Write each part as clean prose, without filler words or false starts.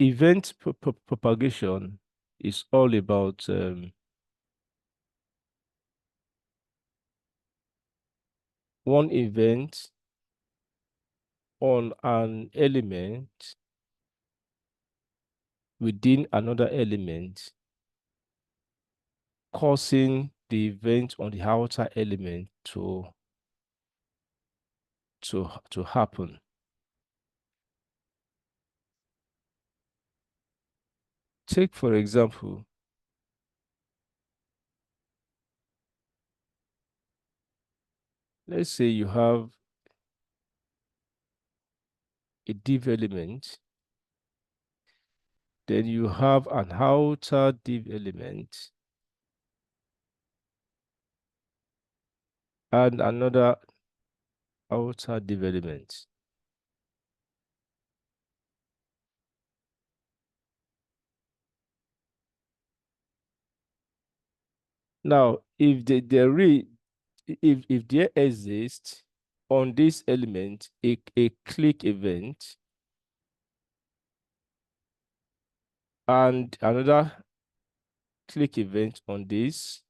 event propagation is all about one event on an element within another element causing the event on the outer element to happen. Take, for example, let's say you have a div element, then you have an outer div element and another outer div element. Now, if if there exists on this element a click event and another click event on this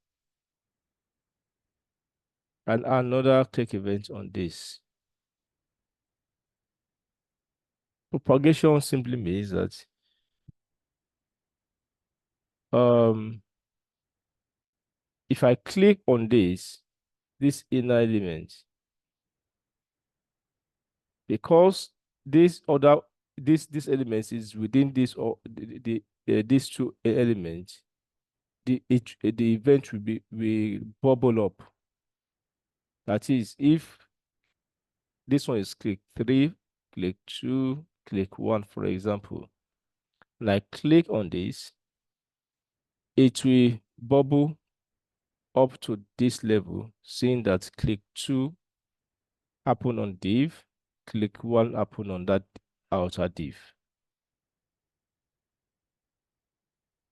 and another click event on this, propagation simply means that if I click on this inner element, because this element is within this or these two elements, the event will bubble up. That is, if this one is click 3, click 2, click 1, for example, and I click on this, it will bubble up to this level, seeing that click 2 happen on div, click 1 happen on that outer div.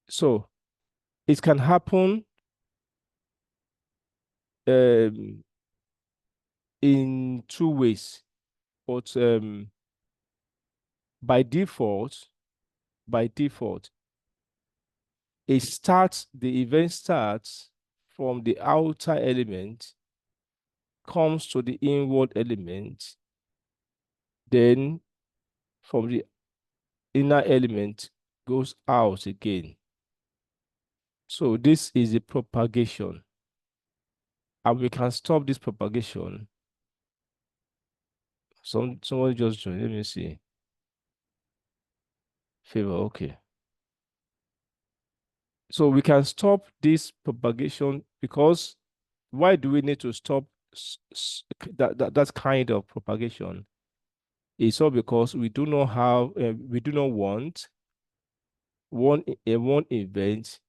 So it can happen in two ways, but by default, the event starts from the outer element, comes to the inward element, then from the inner element goes out again. So this is a propagation, and we can stop this propagation. Someone just joined. Let me see. Favor, okay. So we can stop this propagation because why do we need to stop that kind of propagation? It's all because we do not want one event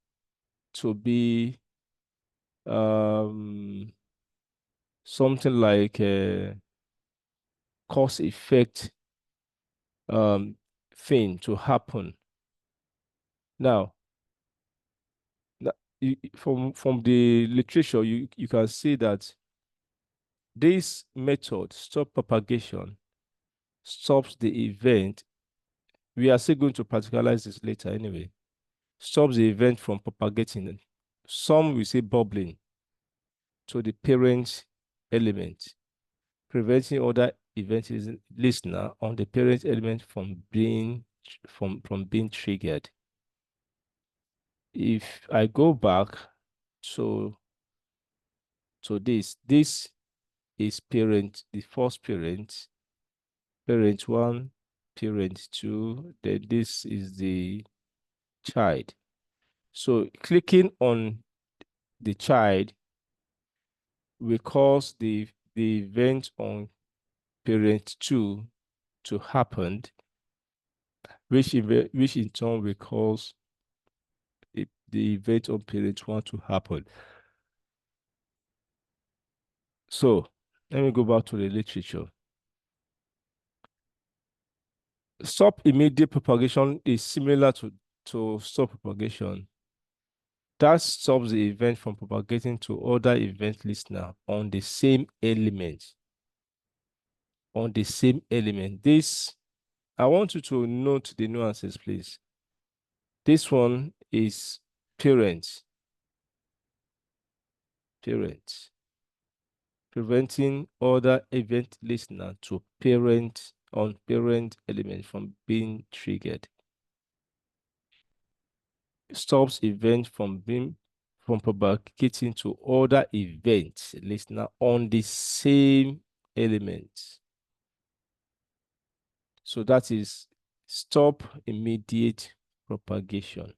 to be something like a cause effect thing to happen. Now, from the literature, you can see that this method, stop propagation, stops the event. We are still going to practicalize this later anyway. Stops the event from propagating. Some will say bubbling to the parent element, preventing other event listener on the parent element from being triggered. If I go back to this is parent, the first parent 1, parent 2, then this is the child. So clicking on the child will cause the event on parent 2 to happen, which in turn will cause the event on parent 1 to happen. So let me go back to the literature. Stop immediate propagation is similar to stop propagation. That stops the event from propagating to other event listener on the same element. This I want you to note the nuances, please. This one is parent. Parent. Preventing other event listener to parent on parent element from being triggered. Stops event from propagating to other event listener on the same element. So that is stop immediate propagation.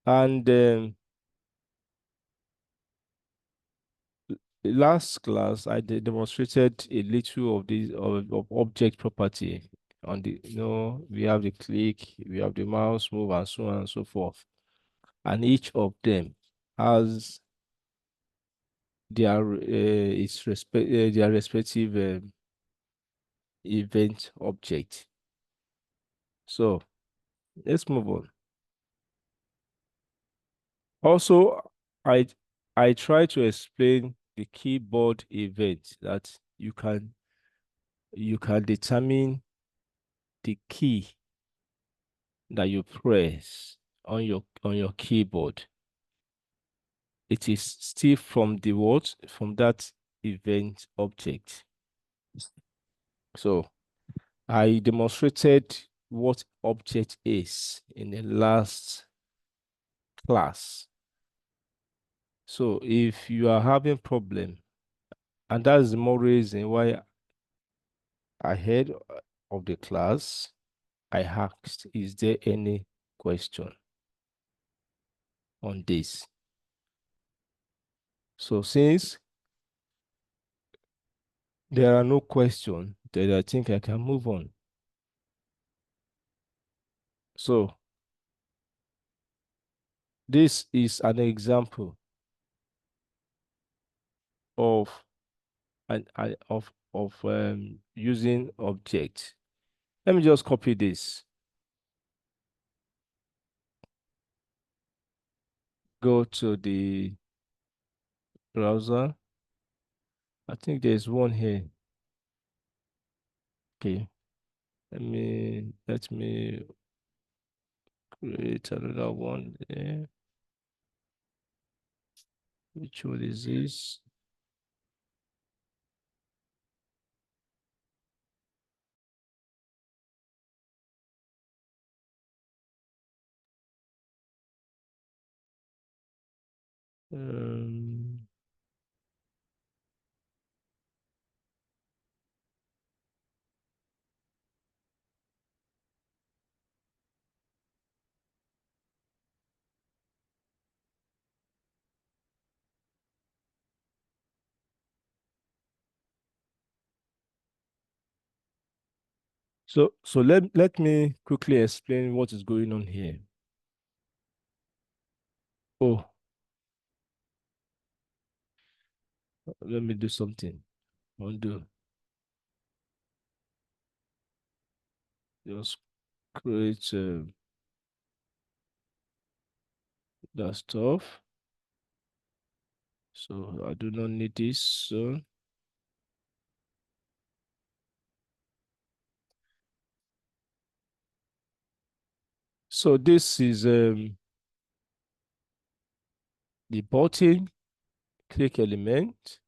And last class, I demonstrated a little of this of object property on the, we have the click, we have the mouse move, and so on and so forth. And each of them has their their respective event object. So let's move on. Also, I try to explain the keyboard event that you can determine the key that you press on your keyboard. It is still from the what? From that event object. So I demonstrated what object is in the last class. So if you are having problem, and that's the more reason why ahead of the class, I asked, is there any question on this? So since there are no questions, then I think I can move on. So this is an example of using object. Let me just copy this. Go to the browser. I think there's one here. Okay. Let me create another one there. Which one is this? Um, so let me quickly explain what is going on here. Oh, let me do something. Undo. Just create that stuff. So I do not need this. So this is the button click element.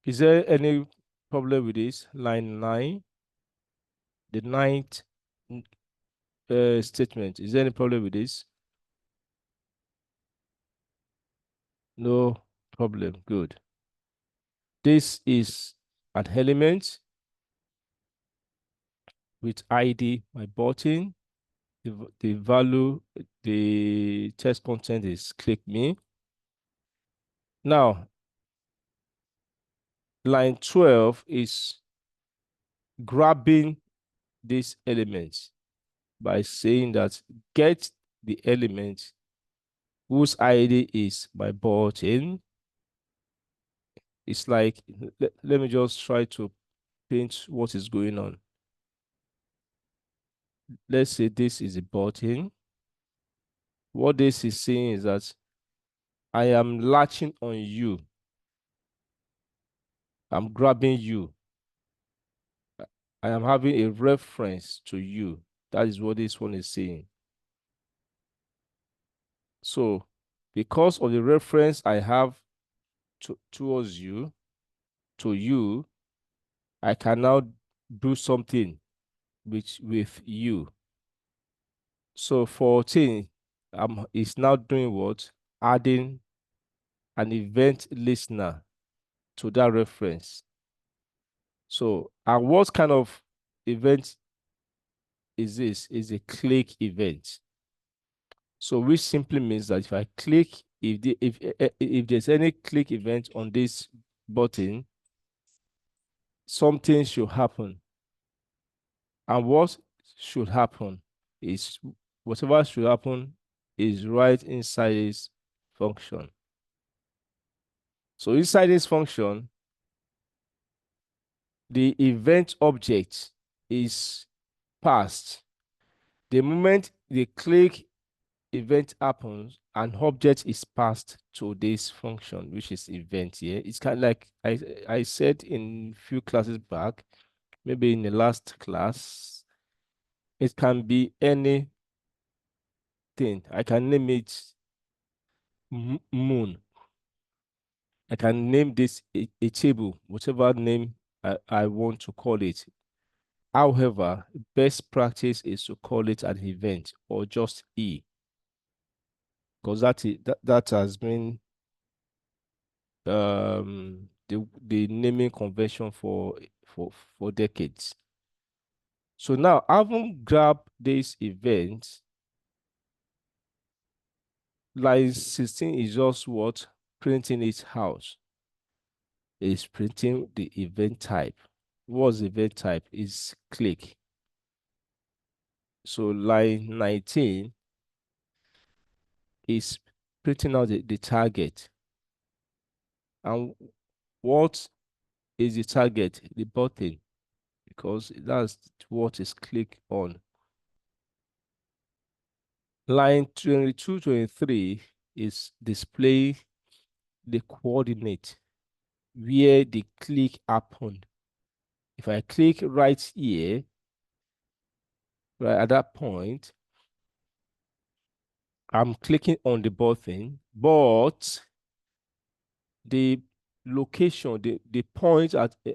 Is there any problem with this? Line 9, the ninth statement. Is there any problem with this? No problem. Good. This is an element with ID, my button. The value, the text content is click me. Now, line 12 is grabbing this element by saying that get the element whose ID is my button. It's like, let me just try to paint what is going on. Let's say this is a button. What this is saying is that I am latching on you. I'm grabbing you. I am having a reference to you. That is what this one is saying. So because of the reference I have towards you, to you, I can now do something with you. So 14 is now doing what? Adding an event listener to that reference. So, and what kind of event is this? Is a click event. So, which simply means that if I click, if there's any click event on this button, something should happen. And what should happen is whatever should happen is right inside this function. So inside this function, the event object is passed. The moment the click event happens, an object is passed to this function, which is event here. It's kind of like I said in few classes back, maybe in the last class, it can be anything. I can name it moon. I can name this a table, whatever name I want to call it. However, best practice is to call it an event or just E, because that has been the naming convention for decades. So now, having grabbed this event, line 16 is just what? Printing it out. It's printing the event type. What's the event type? Is click. So line 19 is printing out the target. And what is the target? The button, because that's what is click on. Line 22, 23 is display the coordinate where the click happened. If I click right here, right at that point, I'm clicking on the button, but the location, the point at the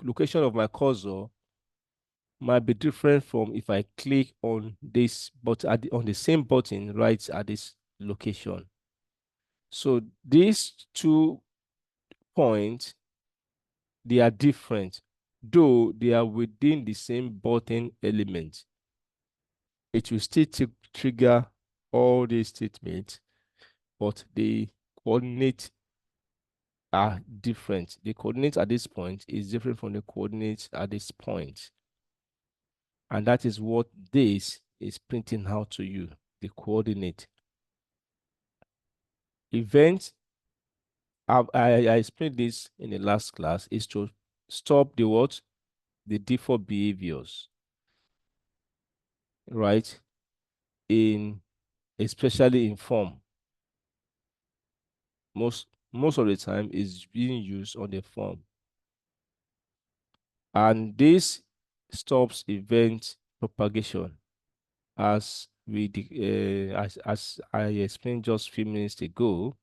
location of my cursor might be different from if I click on this button on the same button right at this location. So these 2 points, they are different, though they are within the same button element. It will still trigger all these statements, but the coordinates are different. The coordinate at this point is different from the coordinates at this point. And that is what this is printing out to you, the coordinate. Event, I explained this in the last class, is to stop the what? The default behaviors, right? Especially in form. Most of the time is being used on the form. And this stops event propagation, as as I explained just a few minutes ago.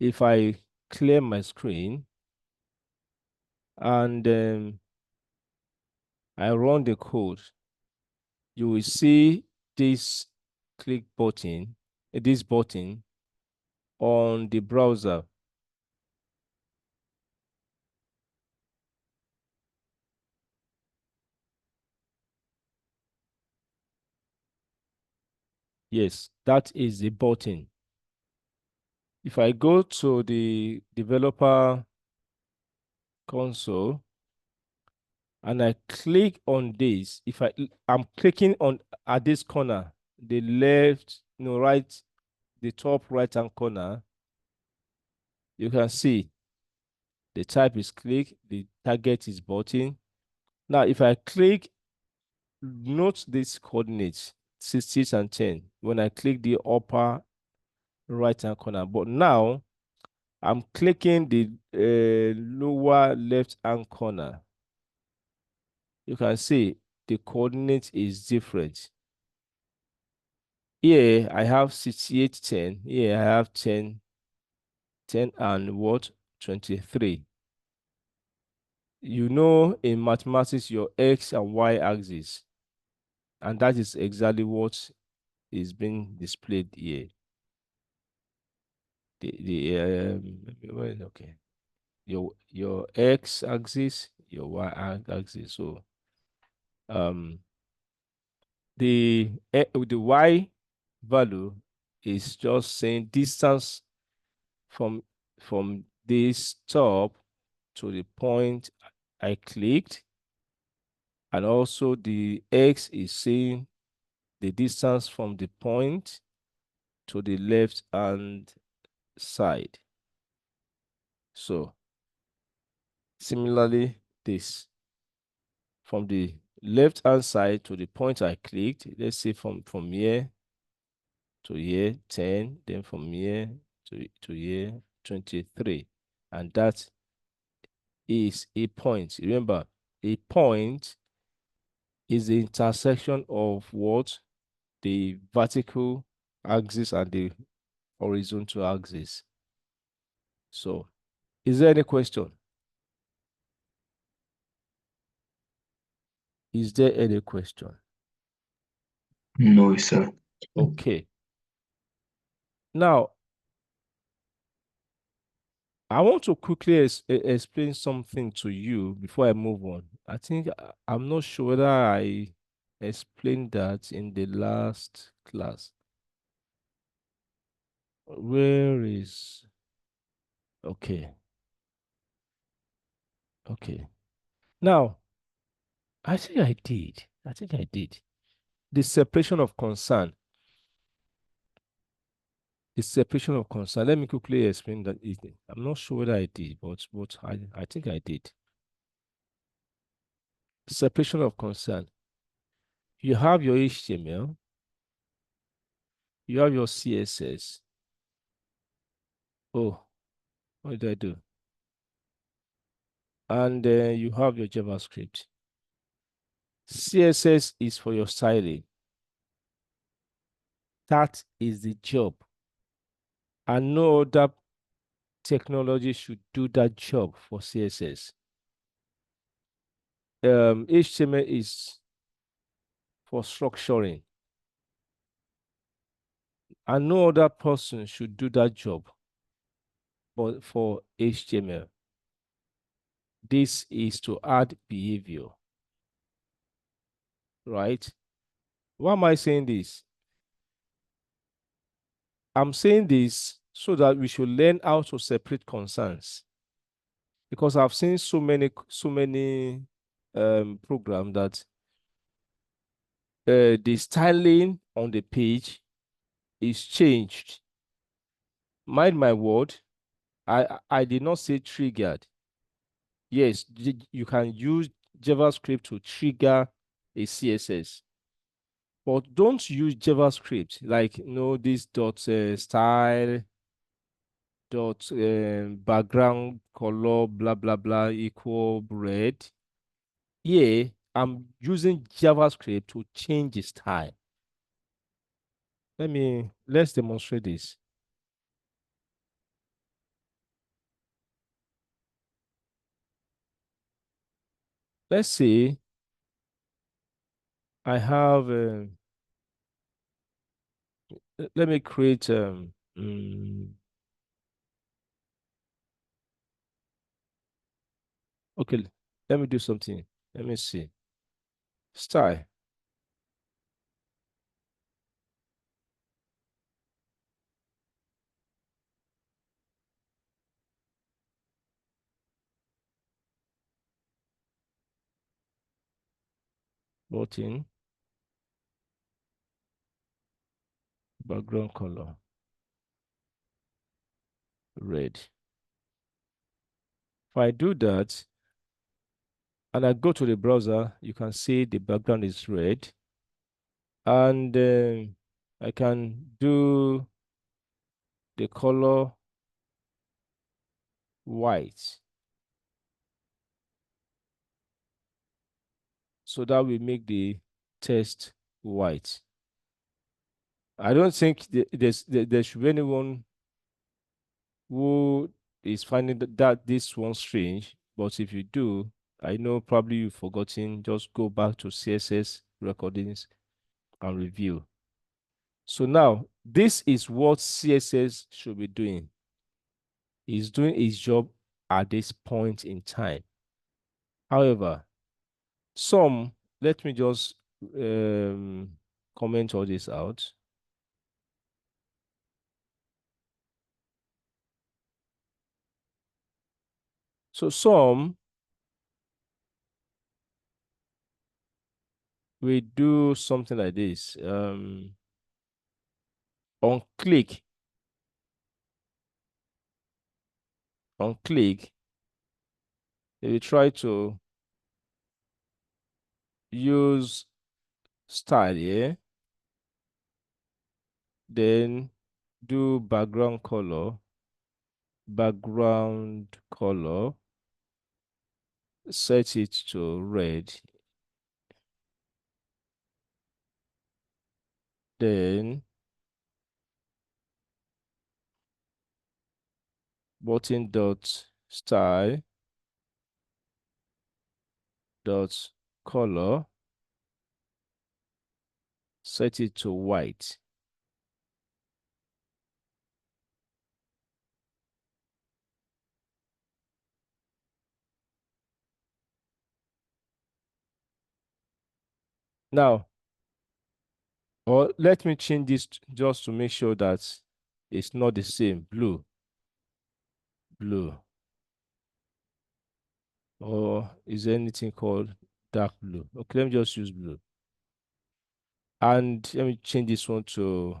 If I clear my screen and I run the code, you will see this click button, this button on the browser. Yes, that is the button. If I go to the developer console and I click on this, I'm clicking on at this corner, the left, right, the top right hand corner, you can see the type is click, the target is button. Now, if I click, note these coordinates 60 and 10 when I click the upper right hand corner. But now I'm clicking the lower left hand corner. You can see the coordinate is different. Here I have 6810. Here I have 10 and what? 23. You know, in mathematics, your x and y axis, and that is exactly what is being displayed here. Okay, your x axis, your y axis. So the y value is just saying distance from this top to the point I clicked, and also the x is saying the distance from the point to the left hand side. So similarly, this from the left hand side to the point I clicked, let's say from here to here 10, then from here to here 23, and that is a point. Remember, a point is the intersection of what? The vertical axis and the horizontal axis. So, is there any question? Is there any question? No, sir. Okay. Now, I want to quickly explain something to you before I move on. I think I'm not sure whether I explained that in the last class. Where is... Okay. Okay. Now, I think I did. I think I did. The separation of concern. The separation of concern. Let me quickly explain that. I'm not sure whether I did, but I think I did. Separation of concern. You have your HTML, you have your CSS. Oh, what did I do? And you have your JavaScript. CSS is for your styling. That is the job. And no other technology should do that job for CSS. HTML is for structuring, and no other person should do that job but for HTML. This is to add behavior, right? Why am I saying this? I'm saying this so that we should learn how to separate concerns, because I've seen so many programs that the styling on the page is changed. Mind my word, I did not say triggered. Yes, you can use JavaScript to trigger a CSS, but don't use JavaScript like this dot style dot background color blah blah blah equal red. Here I'm using JavaScript to change the style. Let's demonstrate this. Let's say I have let me create okay, let me do something. Let me see. Style. Button. Background color. Red. If I do that and I go to the browser, you can see the background is red. And I can do the color white. So that will make the text white. I don't think there should be anyone who is finding that this one strange, but if you do, I know probably you've forgotten, just go back to CSS recordings and review. So now, this is what CSS should be doing. It's doing its job at this point in time. However, some, let me just comment all this out. So some we do something like this. On click, we try to use style here, then do background color, set it to red, then button dot style dot color, set it to white. Now, or let me change this just to make sure that it's not the same. Blue, or is there anything called dark blue? Okay, let me just use blue. And let me change this one to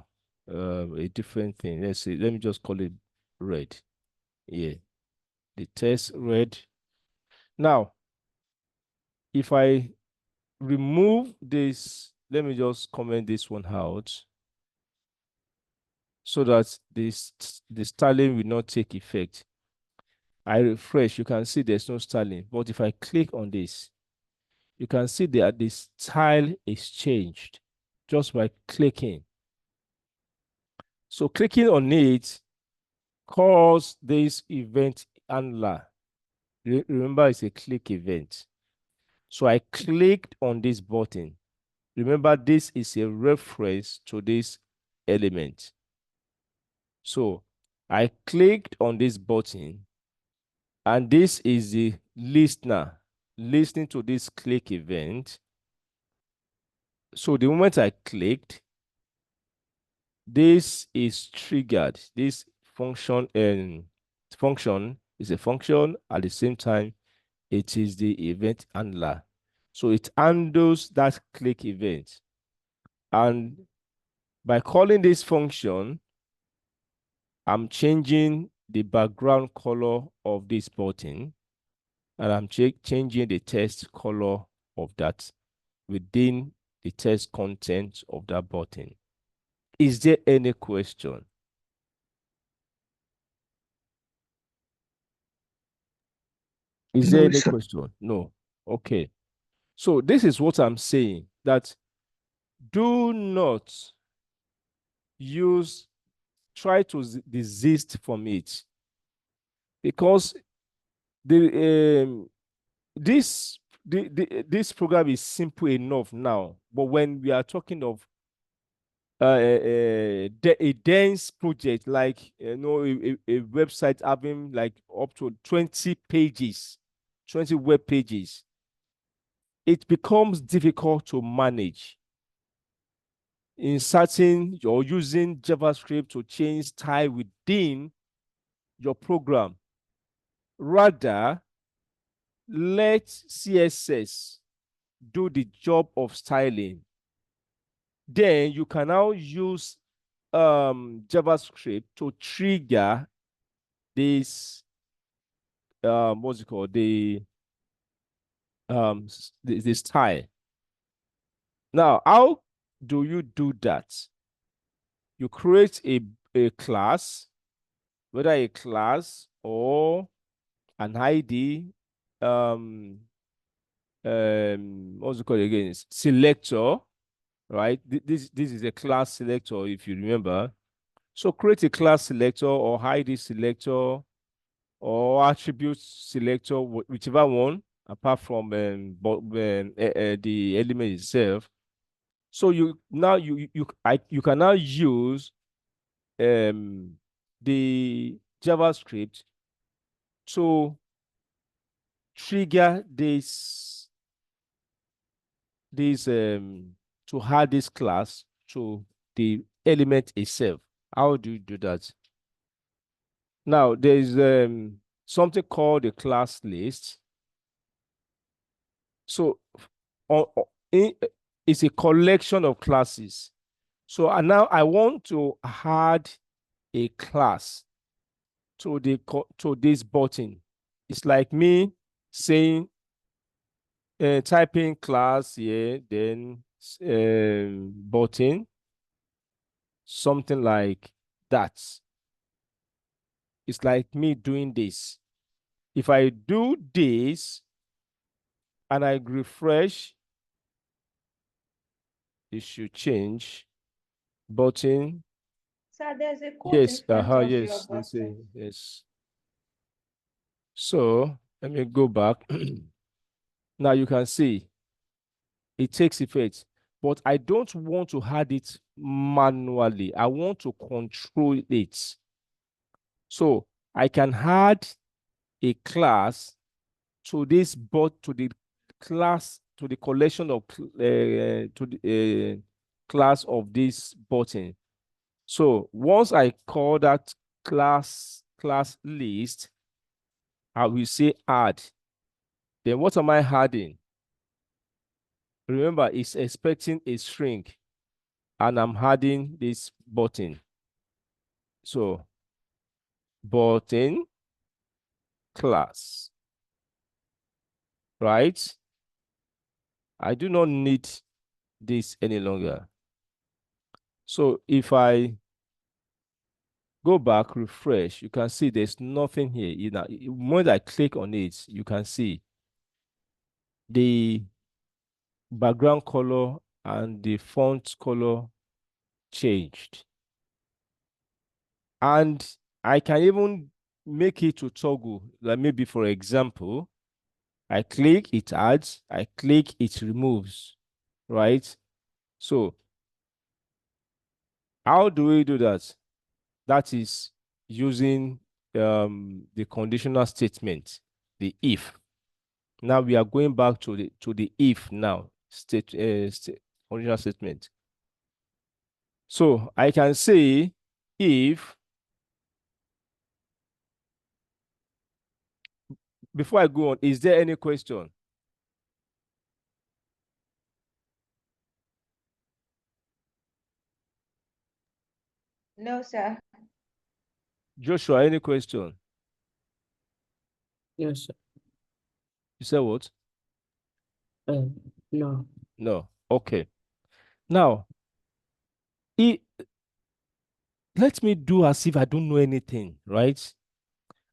a different thing. Let's see, let me just call it red. Yeah, the text red. Now, if I remove this, let me just comment this one out so that the styling will not take effect. I refresh, you can see there's no styling. But if I click on this, you can see that the style is changed just by clicking. So clicking on it calls this event handler. Remember, it's a click event. So I clicked on this button. Remember, this is a reference to this element. So I clicked on this button, and this is the listener listening to this click event. So the moment I clicked, this is triggered. This function and function is a function. At the same time, it is the event handler. So it handles that click event. And by calling this function, I'm changing the background color of this button, and I'm changing the text color of that within the text content of that button. Is there any question? Is there No, any sir. question? No. Okay. So this is what I'm saying, that do not use, try to desist from it, because the this this program is simple enough now, but when we are talking of a dense project like a website having like up to 20 pages, 20 web pages, it becomes difficult to manage. Inserting or using JavaScript to change style within your program. Rather, let CSS do the job of styling. Then you can now use JavaScript to trigger this what's it called, the style. Now, how do you do that? You create a class, whether a class or an ID, what's it called again? Selector, right? This is a class selector, if you remember. So create a class selector or ID selector or attribute selector, whichever one, apart from the element itself. So you can now use the JavaScript to trigger this to add this class to the element itself. How do you do that? Now there's something called the class list. So it's a collection of classes. So now I want to add a class to to this button. It's like me saying typing class here, then button, something like that. It's like me doing this. If I do this and I refresh, it should change. Button. Sir, there's a code in Yes, front of your yes, they say button. yes. So let me go back. Now you can see it takes effect, but I don't want to add it manually. I want to control it. So I can add a class to this but to the class to the collection of to the class of this button. So once I call that class list, I will say add. Then what am I adding? Remember, it's expecting a string, and I'm adding this button. So button class, right? I do not need this any longer. So if I go back, refresh, you can see there's nothing here. You know, when I click on it, you can see the background color and the font color changed. And I can even make it to toggle. Like maybe, for example, I click, it adds, I click, it removes, right? So how do we do that? That is using the conditional statement, the if. Now we are going back to the if now conditional statement. So I can say if, before I go on, is there any question? No, sir. Joshua, any question? Yes, sir. You said what? No. No. Okay. Now, let me do as if I don't know anything, right?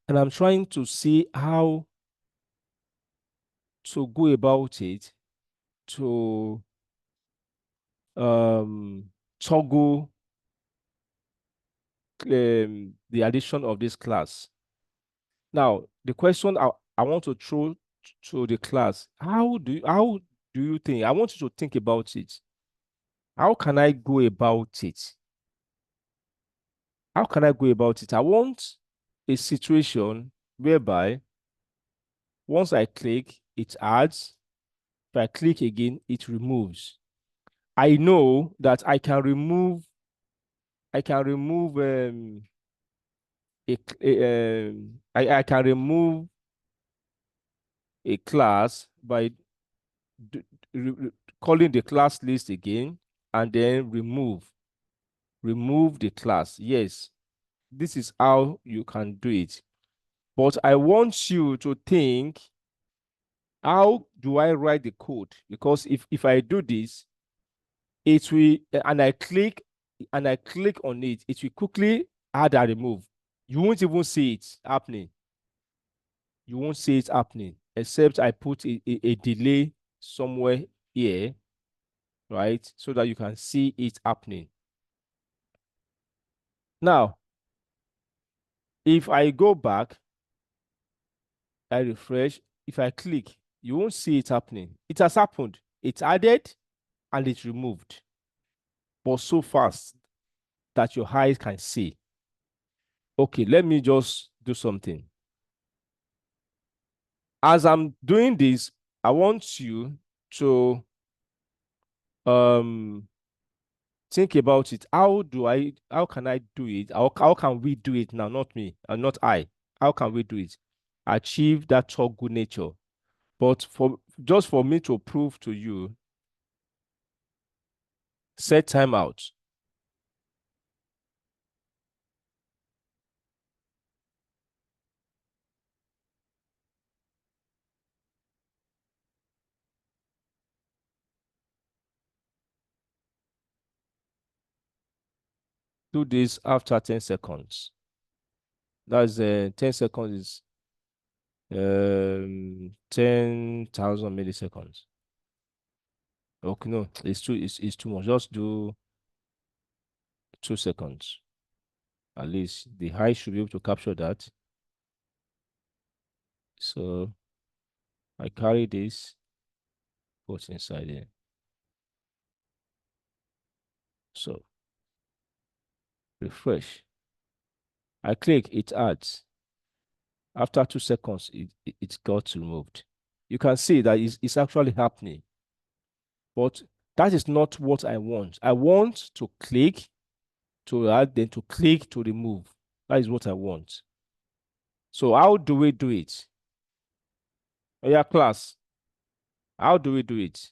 And I'm trying to see how to go about it to toggle the addition of this class. Now, the question I want to throw to the class, how do you think? I want you to think about it. How can I go about it? How can I go about it? I want a situation whereby once I click, it adds. If I click again, it removes. I know that I can remove I can remove a class by d- calling the class list again and then remove the class. Yes, this is how you can do it. But I want you to think, how do I write the code? Because if I do this, it will and I click on it, it will quickly add and remove. You won't even see it happening. you won't see it happening, except I put a delay somewhere here, right? So that you can see it happening. Now, if I go back, I refresh, if I click, you won't see it happening. It has happened. It's added and it's removed, but so fast that your eyes can see. Okay, let me just do something. As I'm doing this, I want you to think about it. How can I do it? How can we do it now? Not me and not I. How can we do it? Achieve that talk good nature. But for me to prove to you, set time out. Do this after 10 seconds. That's 10 seconds is 10,000 milliseconds. Okay, no, it's too much. Just do 2 seconds. At least the eye should be able to capture that. So I carry this, put inside there. So refresh. I click, it adds. After 2 seconds, it got removed. You can see that it's actually happening. But that is not what I want. I want to click to add, then to click to remove. That is what I want. So how do we do it? Oh, yeah, class. How do we do it?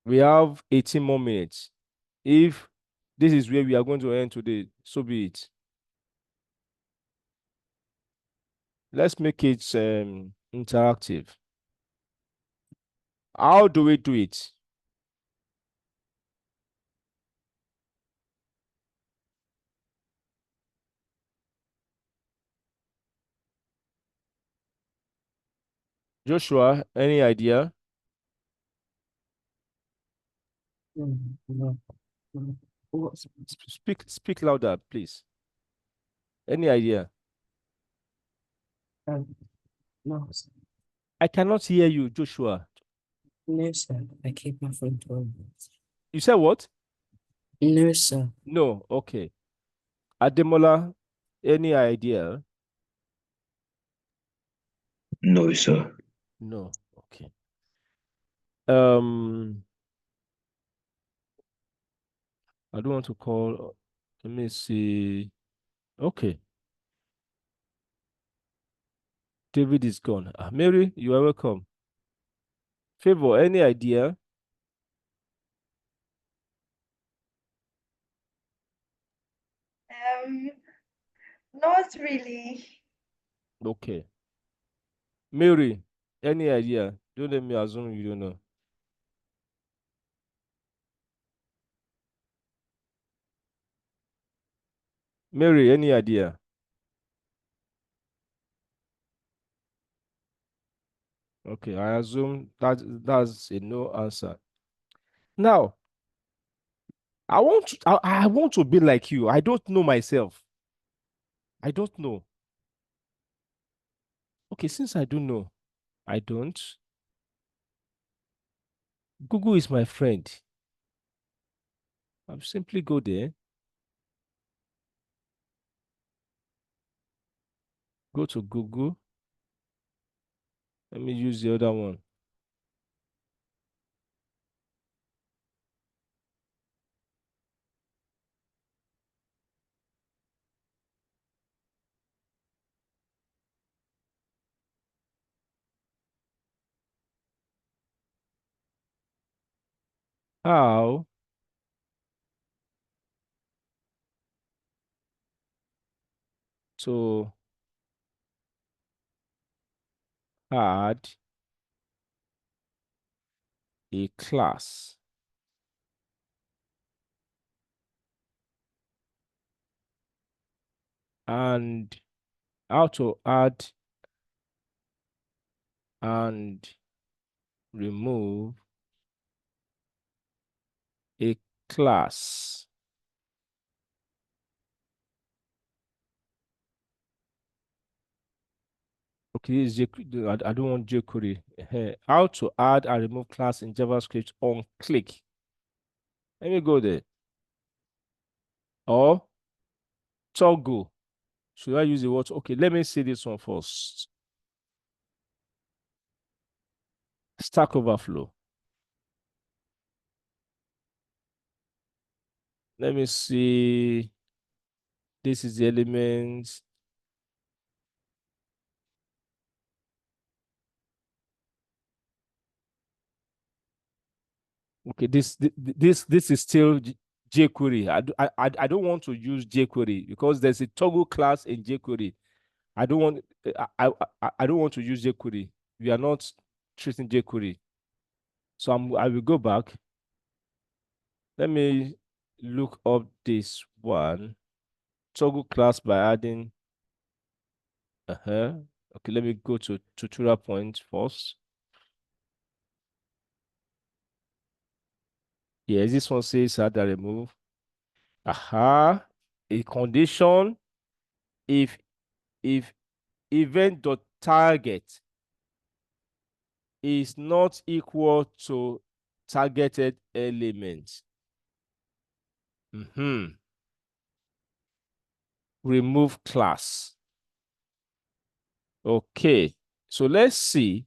We have 18 more minutes. If this is where we are going to end today, so be it. Let's make it interactive. How do we do it? Joshua, any idea? No. Speak louder, please. Any idea? No, sir. I cannot hear you, Joshua. No, sir. I keep my phone on. You said what? No, sir. No. Okay. Ademola, any idea? No, sir. No. Okay. Um, I don't want to call. Let me see. Okay. David is gone. Mary, you are welcome. Favor, any idea? Um, Not really. Okay. Mary, any idea? Don't let me assume you don't know. Mary, any idea? Okay, I assume that's a no answer. Now, I want to be like you. I don't know myself. I don't know. Okay, since I don't know, I don't. Google is my friend. I'll simply go there, go to Google. Let me use the other one. How to add a class and how to add and remove a class. Okay, this is I don't want jQuery. How to add and remove class in JavaScript on click. Let me go there. Or toggle. Should I use the word? Okay, let me see this one first. Stack Overflow. Let me see. This is the element. Okay, this is still jQuery. I don't want to use jQuery because there's a toggle class in jQuery. I don't want I don't want to use jQuery. We are not treating jQuery. So I will go back. Let me look up this one. Toggle class by adding okay, let me go to tutorial point first. Yes, this one says add and remove. A condition if event.target is not equal to targeted element. Remove class. Okay, so let's see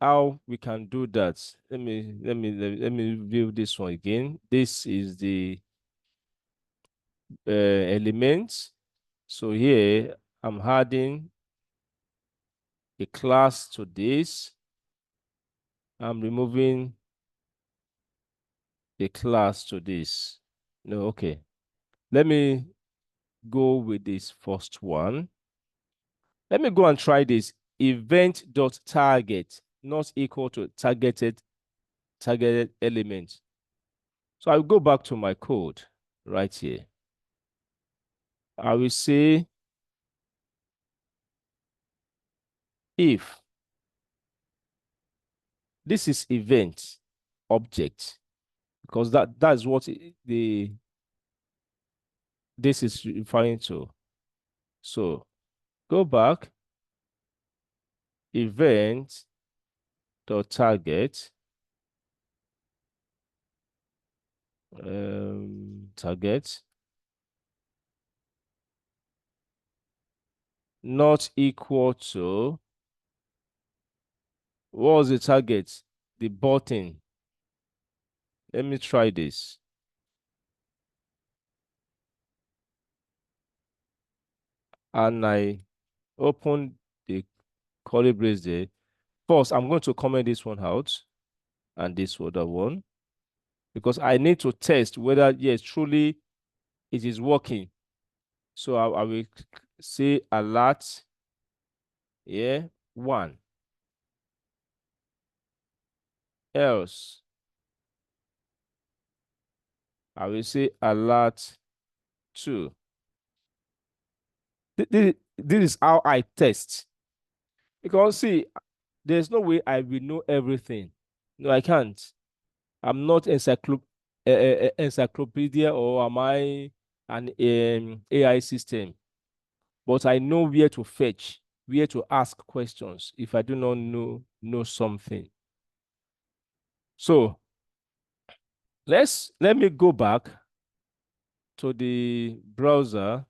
how we can do that. Let me view this one again. This is the element. So here I'm adding a class to this. I'm removing a class to this. No, okay. Let me go with this first one. Let me go and try this. Event.target not equal to targeted element. So I'll go back to my code right here. I will say if this is event object, because that's what this is referring to. So go back, event dot target, target not equal to, what was the target? The button. Let me try this. And I open the curly brace there. First, I'm going to comment this one out and this other one because I need to test whether, yes, truly it is working. So I will say alert, yeah, 1. Else, I will say alert 2. This is how I test. Because see, there's no way I will know everything. No, I can't. I'm not encyclopedia, or am I an AI system? But I know where to fetch, where to ask questions if I do not know something. So let me go back to the browser,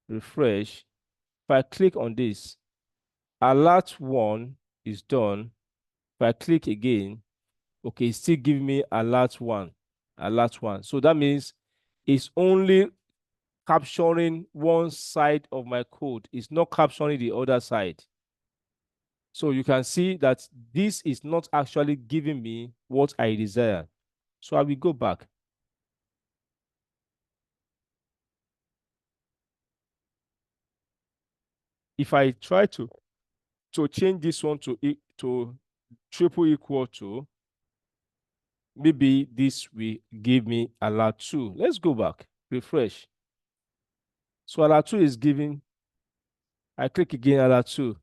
refresh. If I click on this, alert 1 is done. If I click again, okay, it's still giving me alert 1. So that means it's only capturing one side of my code. It's not capturing the other side. So you can see that this is not actually giving me what I desire. So I will go back. If I try to change this one to triple equal to, maybe this will give me alert 2. Let's go back, refresh. So alert 2 is given. I click again, alert 2.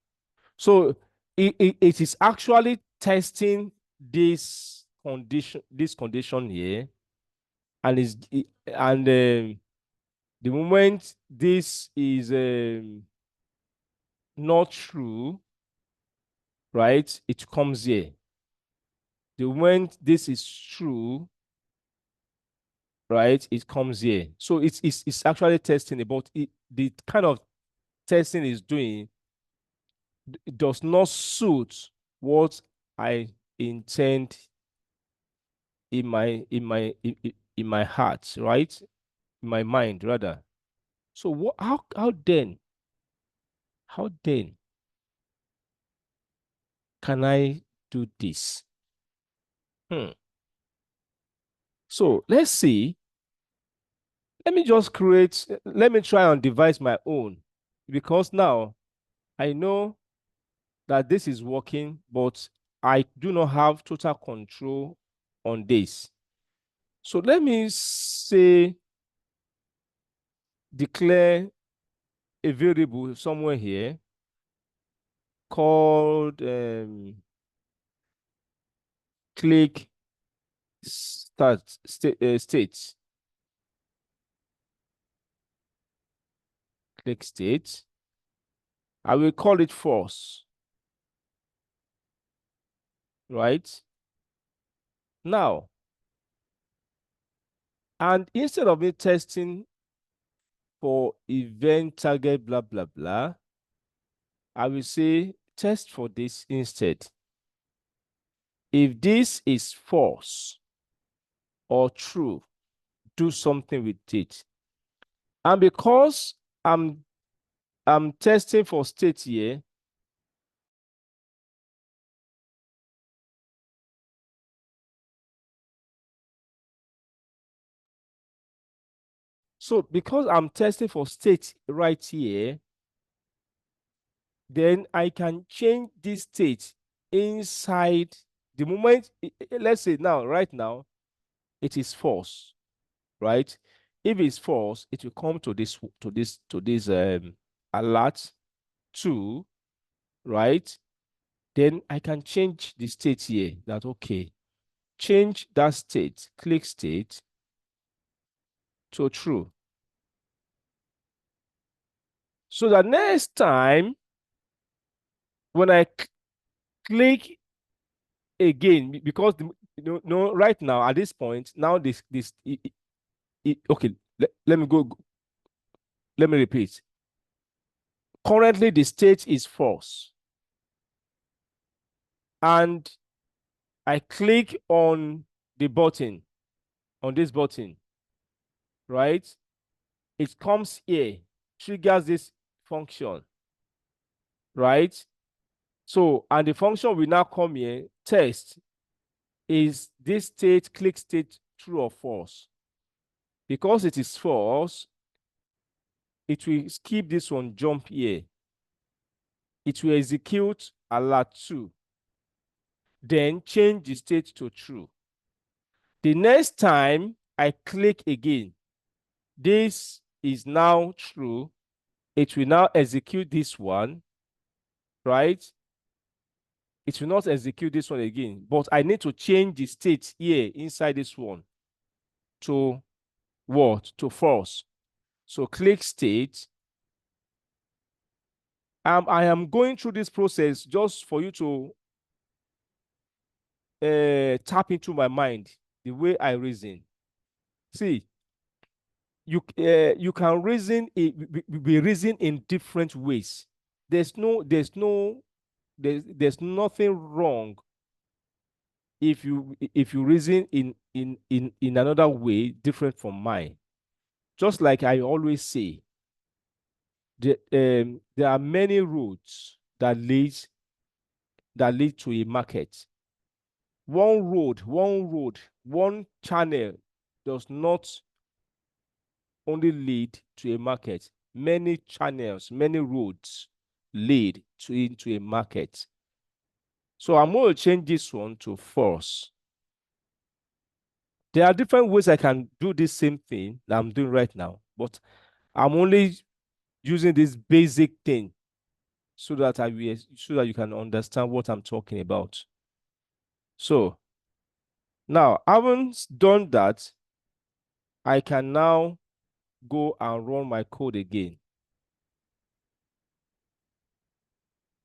So it is actually testing this condition here, and the moment this is not true, right? It comes here. The moment this is true, right? It comes here. So it's actually testing it, but the kind of testing is doing it does not suit what I intend in my heart, right? In my mind, rather. So what? How then can I do this? So let's see. Let me just create. Let me try and devise my own, because now I know that this is working, but I do not have total control on this. So let me say declare a variable somewhere here called click state. Click state. I will call it false. Right? Now, and instead of me testing for event target, blah, blah, blah, I will say test for this instead. If this is false or true, do something with it. And because I'm testing for state here, so because I'm testing for state right here, then I can change this state inside the moment. Let's say now, right now, it is false, right? If it's false, it will come to this alert 2, right? Then I can change the state here. That okay, change that state, click state to true. So the next time when I click again, because no, right now at this point, now okay, let me go. Let me repeat. Currently, the state is false, and I click on the button, on this button, right? It comes here, triggers this function, right? So, and the function will now come here, test, is this state, click state, true or false? Because it is false, it will skip this one, jump here. It will execute alert 2. Then change the state to true. The next time I click again, this is now true. It will now execute this one, right? It will not execute this one again, but I need to change the state here inside this one to what? To false. So click state. I am going through this process just for you to tap into my mind, the way I reason. See, you can reason be reason in different ways. There's nothing wrong if you reason in another way different from mine. Just like I always say, there are many roads that lead to a market. One channel does not only lead to a market. Many channels, many roads lead into a market. So I'm going to change this one to false. There are different ways I can do this same thing that I'm doing right now, but I'm only using this basic thing so that so that you can understand what I'm talking about. So now, having done that, I can now go and run my code again.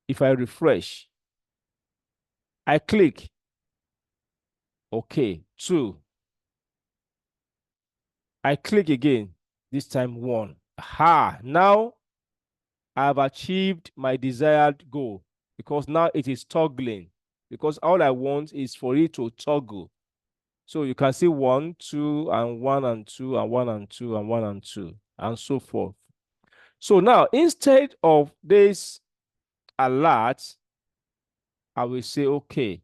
If I refresh, I click OK, 2. I click again, this time 1. Now I have achieved my desired goal because now it is toggling, because all I want is for it to toggle. So you can see 1, 2, and 1 and 2, and 1 and 2, and 1 and 2, and so forth. So now, instead of this alert, I will say, okay,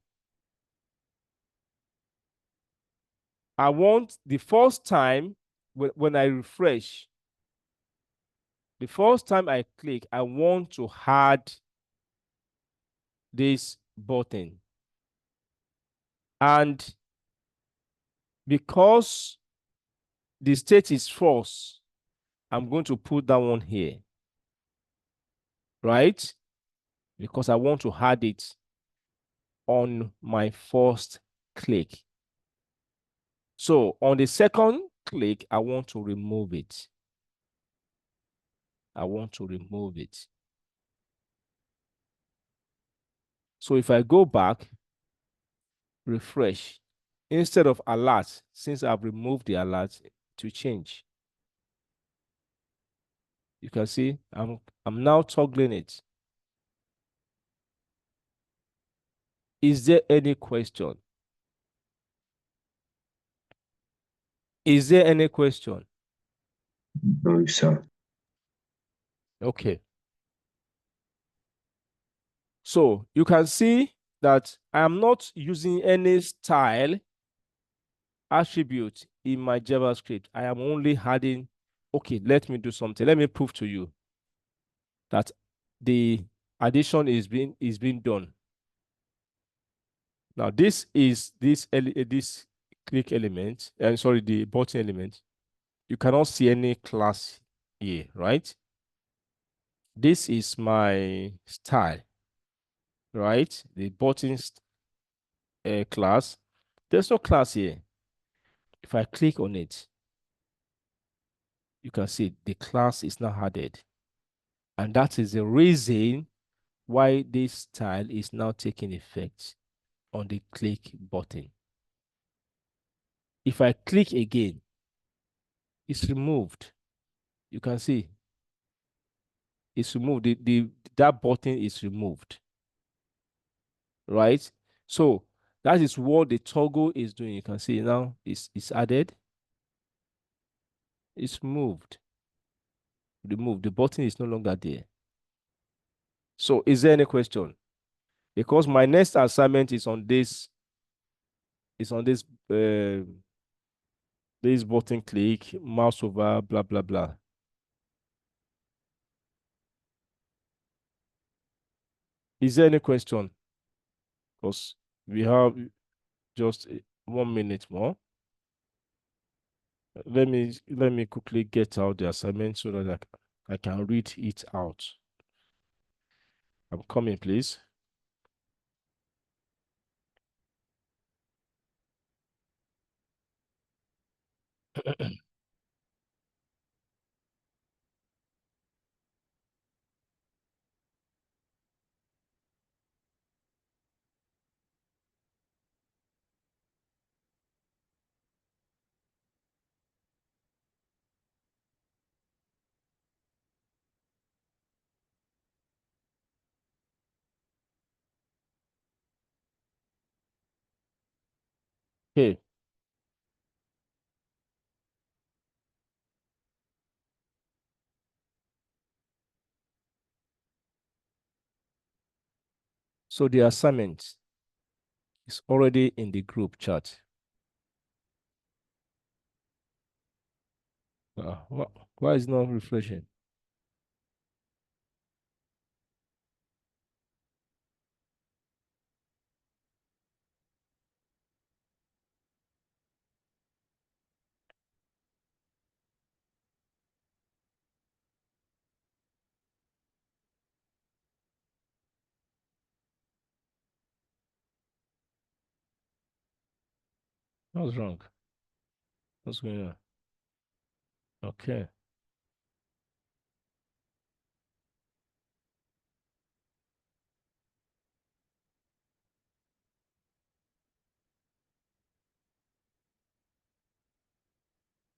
I want the first time when I refresh, the first time I click, I want to add this button. And because the state is false, I'm going to put that one here, right? Because I want to add it on my first click. So on the second click, I want to remove it. I want to remove it. So if I go back, refresh, instead of alert, since I've removed the alert, to change. You can see I'm now toggling it. Is there any question? Is there any question? No, sir. Okay. So you can see that I am not using any style attribute in my JavaScript. I am only adding, okay, let me do something. Let me prove to you that the addition is being done. Now this is this click element, and sorry, the button element. You cannot see any class here, right? This is my style, right? The button class. There's no class here. If I click on it, you can see the class is now added. And that is the reason why this style is now taking effect on the click button. If I click again, it's removed. You can see it's removed. That button is removed, right? So that is what the toggle is doing. You can see now it's added. It's moved. Removed. The button is no longer there. So is there any question? Because my next assignment is on this. Is on this. This button click, mouse over, blah blah blah. Is there any question? Because we have just 1 minute more. Let me quickly get out the assignment so that I can read it out. I'm coming, please. Okay. So the assignment is already in the group chat. Why is it not refreshing? What's wrong? What's going on? Okay.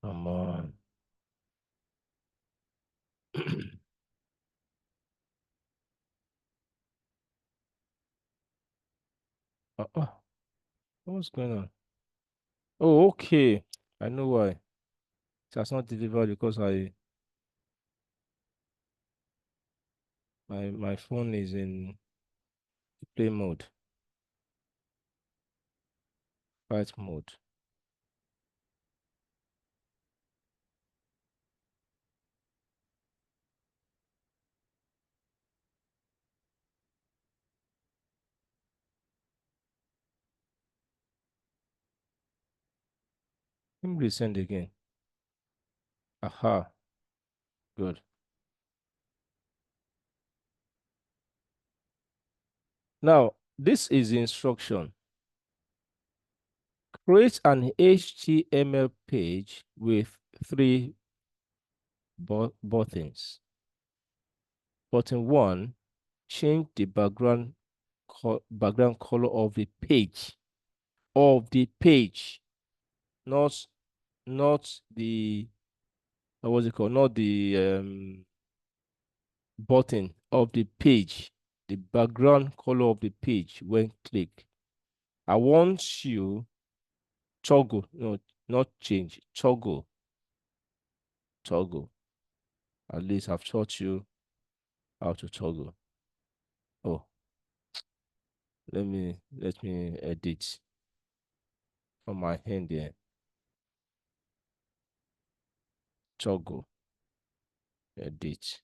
Come on. Uh-uh. What's going on? Oh, okay. I know why. It has not delivered because my phone is in play mode, flight mode. Let me resend again. Aha. Good. Now, this is the instruction. Create an HTML page with 3 buttons. Button 1, change the background color of the page. Not the what's it called? Not the button of the page. The background color of the page when click. I want you toggle, no, not change, toggle. At least I've taught you how to toggle. Oh, let me edit from my hand there. Toggle, edit.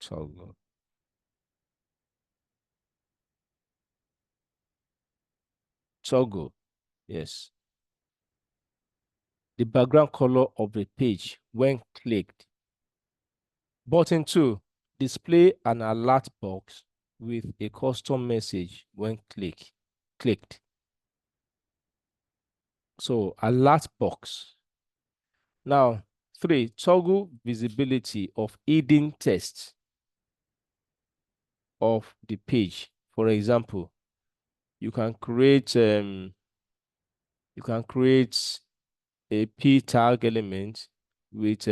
Toggle. Toggle, yes. The background color of the page when clicked. Button 2, display an alert box with a custom message when clicked. So alert box. Now, 3, toggle visibility of hidden text of the page. For example, you can create a p tag element with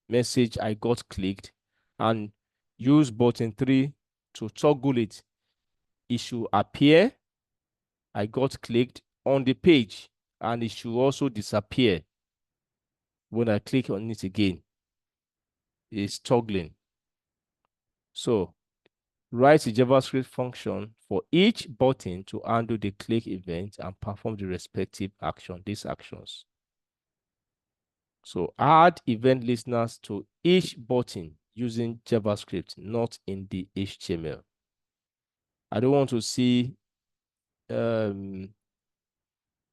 message I got clicked and use button 3 to toggle it. It should appear I got clicked on the page and it should also disappear when I click on it again. It's toggling. So write a JavaScript function for each button to handle the click event and perform the respective action, these actions. So add event listeners to each button using JavaScript, not in the HTML. I don't want to see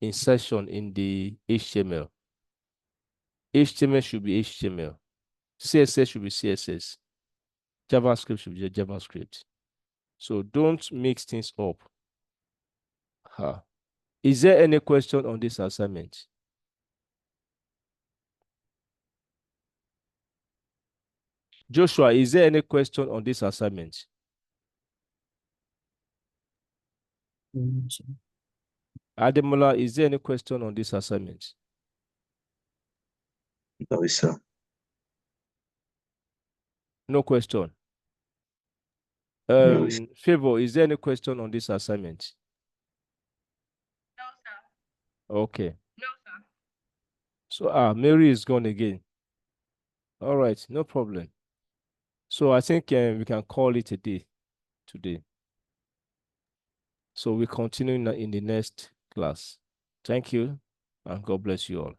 insertion in the HTML. HTML should be HTML. CSS should be CSS. JavaScript should be JavaScript. So don't mix things up. Is there any question on this assignment? Joshua, is there any question on this assignment? No, sir. Ademola, is there any question on this assignment? No, sir. No question. No, sir. Favor, is there any question on this assignment? No, sir. Okay. No, sir. So Mary is gone again. All right, no problem. So I think we can call it a day today. So we continue in the next class. Thank you, and God bless you all.